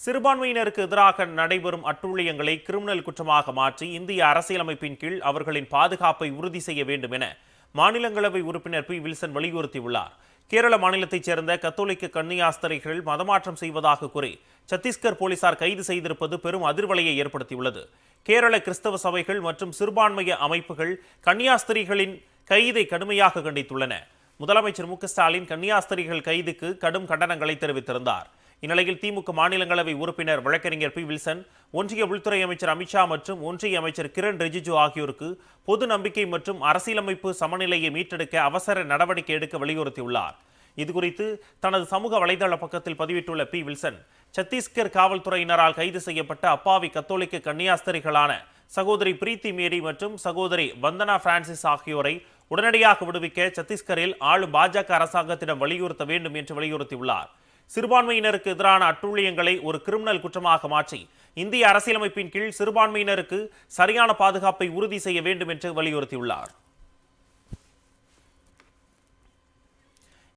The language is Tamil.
சிறுபான்மையினருக்கு எதிராக நடைபெறும் அட்டூழியங்களை கிரிமினல் குற்றமாக மாற்றி இந்திய அரசியலமைப்பின் கீழ் அவர்களின் பாதுகாப்பை உறுதி செய்ய வேண்டும் என மாநிலங்களவை உறுப்பினர் பி வில்சன் வலியுறுத்தியுள்ளார். கேரள மாநிலத்தைச் சேர்ந்த கத்தோலிக்க கன்னியாஸ்திரிகள் மதமாற்றம் செய்வதாக கூறி சத்தீஸ்கர் போலீசார் கைது செய்திருப்பது பெரும் அதிர்வலையை ஏற்படுத்தியுள்ளது. கேரள கிறிஸ்தவ சபைகள் மற்றும் சிறுபான்மைய அமைப்புகள் கன்னியாஸ்திரிகளின் கைதை கடுமையாக கண்டித்துள்ளன. முதலமைச்சர் மு.க.ஸ்டாலின் கன்னியாஸ்திரிகள் கைதுக்கு கடும் கண்டனங்களை தெரிவித்திருந்தார். இந்நிலையில் திமுக மாநிலங்களவை உறுப்பினர் வழக்கறிஞர் பி வில்சன் ஒன்றிய உள்துறை அமைச்சர் அமித்ஷா மற்றும் ஒன்றிய அமைச்சர் கிரண் ரிஜிஜு ஆகியோருக்கு பொது நம்பிக்கை மற்றும் அரசியலமைப்பு சமநிலையை மீட்டெடுக்க அவசர நடவடிக்கை எடுக்க வலியுறுத்தியுள்ளார். இதுகுறித்து தனது சமூக வலைதள பக்கத்தில் பதிவிட்டுள்ள பி வில்சன், சத்தீஸ்கர் காவல்துறையினரால் கைது செய்யப்பட்ட அப்பாவி கத்தோலிக்க கன்னியாஸ்திரிகளான சகோதரி பிரீத்தி மேரி மற்றும் சகோதரி வந்தனா பிரான்சிஸ் ஆகியோரை உடனடியாக விடுவிக்க சத்தீஸ்கரில் ஆளும் பாஜக அரசாங்கத்திடம் வலியுறுத்த வேண்டும் என்று வலியுறுத்தியுள்ளார். சிறுபான்மையினருக்கு எதிரான அட்டூழியங்களை ஒரு கிரிமினல் குற்றமாக மாற்றி இந்திய அரசியலமைப்பின் கீழ் சிறுபான்மையினருக்கு சரியான பாதுகாப்பை உறுதி செய்ய வேண்டும் என்று வலியுறுத்தியுள்ளார்.